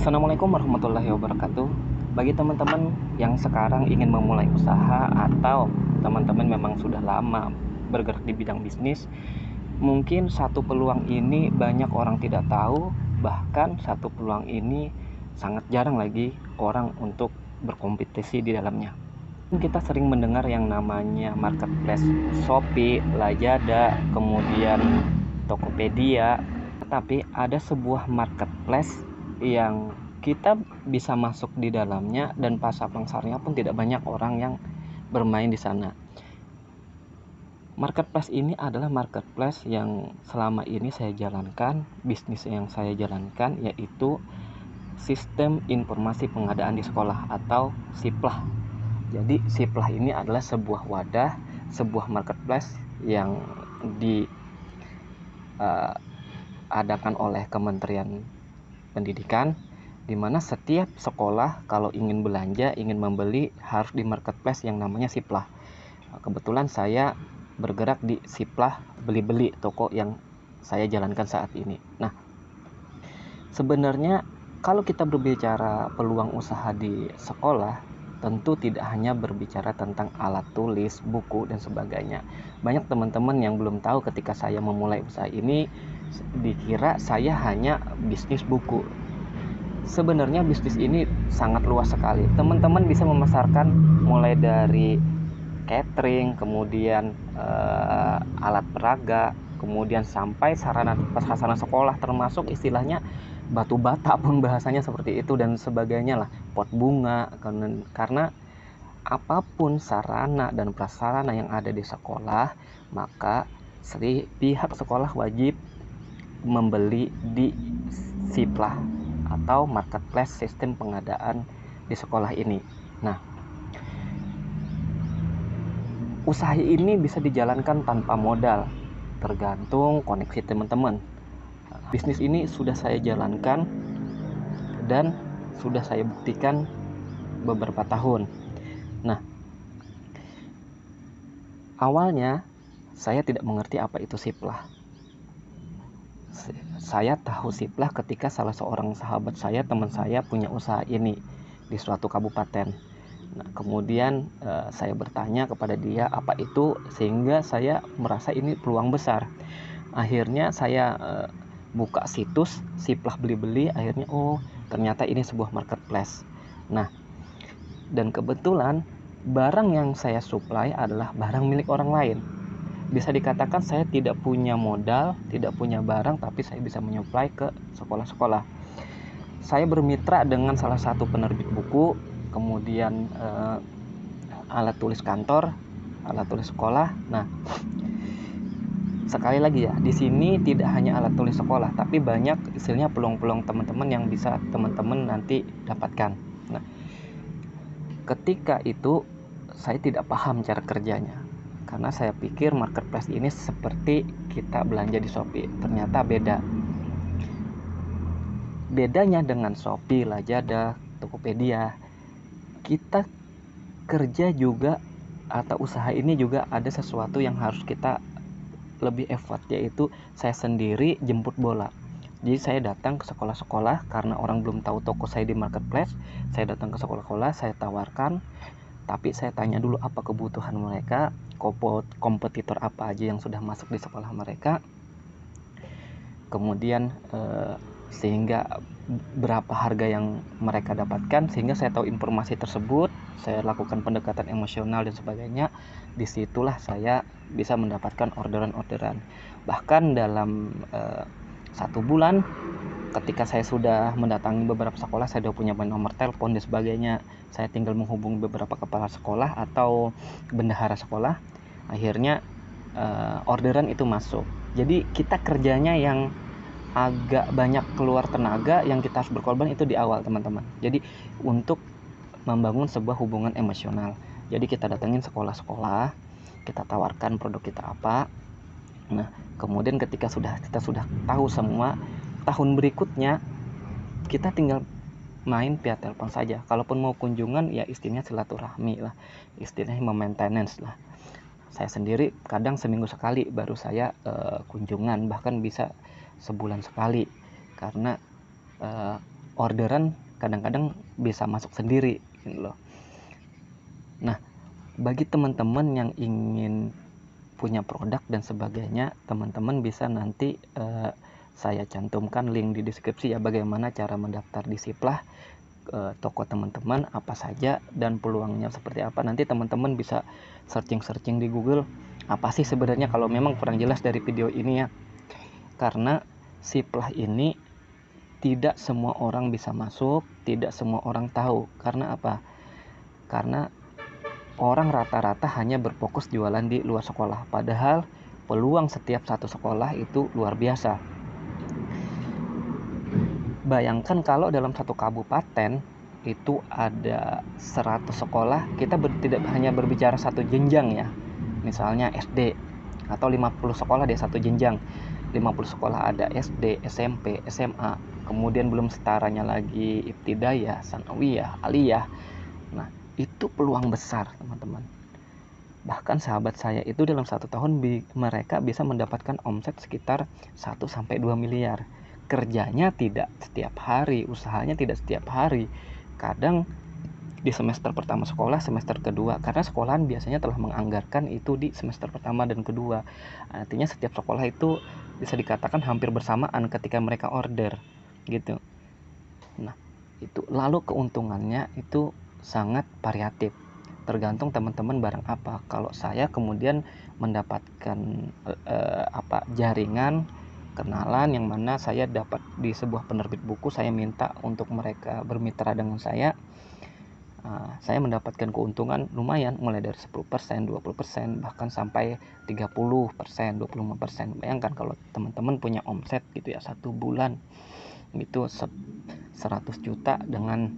Assalamualaikum warahmatullahi wabarakatuh. Bagi teman-teman yang sekarang ingin memulai usaha atau teman-teman memang sudah lama bergerak di bidang bisnis, mungkin satu peluang ini banyak orang tidak tahu, bahkan satu peluang ini sangat jarang lagi orang untuk berkompetisi di dalamnya. Kita sering mendengar yang namanya marketplace Shopee, Lazada, kemudian Tokopedia, tetapi ada sebuah marketplace yang kita bisa masuk di dalamnya dan pasarnya pun tidak banyak orang yang bermain di sana. Marketplace ini adalah marketplace yang selama ini saya jalankan, bisnis yang saya jalankan yaitu Sistem Informasi Pengadaan di Sekolah atau SIPLAH. Jadi SIPLAH ini adalah sebuah wadah, sebuah marketplace yang diadakan oleh Kementerian Pendidikan, di mana setiap sekolah kalau ingin belanja, ingin membeli harus di marketplace yang namanya SIPLAH. Kebetulan saya bergerak di SIPLAH beli-beli toko yang saya jalankan saat ini. Nah, sebenarnya kalau kita berbicara peluang usaha di sekolah, tentu tidak hanya berbicara tentang alat tulis, buku, dan sebagainya. Banyak teman-teman yang belum tahu ketika saya memulai usaha ini, dikira saya hanya bisnis buku. Sebenarnya bisnis ini sangat luas sekali. Teman-teman bisa memasarkan mulai dari catering, kemudian alat peraga, kemudian sampai sarana sekolah, termasuk istilahnya batu bata pun bahasanya seperti itu dan sebagainya lah, pot bunga, karena apapun sarana dan prasarana yang ada di sekolah, maka pihak sekolah wajib membeli di SIPLAH atau marketplace sistem pengadaan di sekolah ini. Nah, usaha ini bisa dijalankan tanpa modal, tergantung koneksi teman-teman. Bisnis ini sudah saya jalankan dan sudah saya buktikan beberapa tahun. Nah, awalnya saya tidak mengerti apa itu SIPLAH. Saya tahu SIPLAH ketika salah seorang sahabat saya, teman saya punya usaha ini di suatu kabupaten. Nah, kemudian saya bertanya kepada dia apa itu, sehingga saya merasa ini peluang besar. Akhirnya saya buka situs SIPLAH beli-beli, akhirnya ternyata ini sebuah marketplace. Nah, dan kebetulan barang yang saya supply adalah barang milik orang lain. Bisa dikatakan saya tidak punya modal, tidak punya barang, tapi saya bisa menyuplai ke sekolah-sekolah. Saya bermitra dengan salah satu penerbit buku, kemudian alat tulis kantor, alat tulis sekolah. Nah, sekali lagi ya, di sini tidak hanya alat tulis sekolah, tapi banyak istilahnya peluang-peluang teman-teman yang bisa teman-teman nanti dapatkan. Nah, ketika itu saya tidak paham cara kerjanya, karena saya pikir marketplace ini seperti kita belanja di Shopee. Ternyata beda. Bedanya dengan Shopee, Lazada, Tokopedia, kita kerja juga atau usaha ini juga ada sesuatu yang harus kita lebih effort, yaitu saya sendiri jemput bola. Jadi saya datang ke sekolah-sekolah karena orang belum tahu toko saya di marketplace. Saya datang ke sekolah-sekolah, saya tawarkan, tapi saya tanya dulu apa kebutuhan mereka, kompetitor apa aja yang sudah masuk di sekolah mereka, kemudian sehingga berapa harga yang mereka dapatkan, sehingga saya tahu informasi tersebut. Saya lakukan pendekatan emosional dan sebagainya. Disitulah saya bisa mendapatkan orderan-orderan. Bahkan dalam 1 bulan, ketika saya sudah mendatangi beberapa sekolah, saya sudah punya nomor telepon dan sebagainya, saya tinggal menghubungi beberapa kepala sekolah atau bendahara sekolah, akhirnya orderan itu masuk. Jadi kita kerjanya yang agak banyak keluar tenaga, yang kita harus berkorban itu di awal, teman-teman. Jadi untuk membangun sebuah hubungan emosional, jadi kita datengin sekolah-sekolah, kita tawarkan produk kita apa. Nah, kemudian ketika kita sudah tahu semua, tahun berikutnya kita tinggal main via telepon saja. Kalaupun mau kunjungan, ya istilahnya silaturahmi lah, istilahnya maintenance lah. Saya sendiri kadang seminggu sekali baru saya kunjungan, bahkan bisa sebulan sekali, karena orderan kadang-kadang bisa masuk sendiri gitu loh. Nah, bagi teman-teman yang ingin punya produk dan sebagainya, teman-teman bisa nanti saya cantumkan link di deskripsi ya, bagaimana cara mendaftar di Siplah, toko teman-teman apa saja dan peluangnya seperti apa. Nanti teman-teman bisa searching di Google apa sih sebenarnya, kalau memang kurang jelas dari video ini ya. Karena Siplah ini tidak semua orang bisa masuk, tidak semua orang tahu. Karena apa? Karena orang rata-rata hanya berfokus jualan di luar sekolah, padahal peluang setiap satu sekolah itu luar biasa. Bayangkan kalau dalam satu kabupaten itu ada 100 sekolah, kita tidak hanya berbicara satu jenjang ya, misalnya SD, atau 50 sekolah di satu jenjang. 50 sekolah ada SD, SMP, SMA, kemudian belum setaranya lagi ibtidaiyah, sanawiyah, aliyah. Nah, itu peluang besar teman-teman. Bahkan sahabat saya itu dalam 1 tahun mereka bisa mendapatkan omset sekitar 1-2 miliar. Kerjanya tidak setiap hari, usahanya tidak setiap hari. Kadang di semester pertama sekolah, semester kedua, karena sekolahan biasanya telah menganggarkan itu di semester pertama dan kedua. Artinya setiap sekolah itu bisa dikatakan hampir bersamaan ketika mereka order gitu. Nah, itu lalu keuntungannya itu sangat variatif, tergantung teman-teman barang apa. Kalau saya kemudian mendapatkan jaringan kenalan yang mana saya dapat di sebuah penerbit buku, saya minta untuk mereka bermitra dengan saya mendapatkan keuntungan lumayan, mulai dari 10%, 20%, bahkan sampai 30%, 25%. Bayangkan kalau teman-teman punya omset gitu ya, 1 bulan itu 100 juta dengan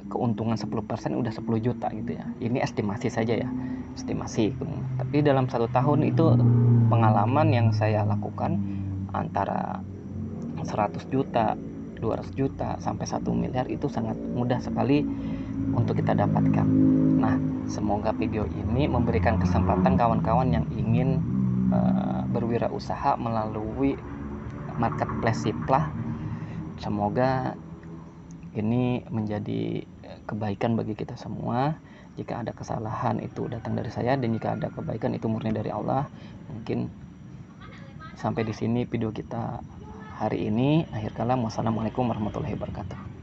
keuntungan 10% udah 10 juta gitu ya. Ini estimasi saja ya, estimasi. Tapi dalam 1 tahun itu pengalaman yang saya lakukan antara 100 juta, 200 juta sampai 1 miliar itu sangat mudah sekali untuk kita dapatkan. Nah, semoga video ini memberikan kesempatan kawan-kawan yang ingin berwirausaha melalui marketplace Siplah. Semoga ini menjadi kebaikan bagi kita semua. Jika ada kesalahan itu datang dari saya, dan jika ada kebaikan itu murni dari Allah. Mungkin sampai di sini video kita hari ini. Akhir kalam, wassalamualaikum warahmatullahi wabarakatuh.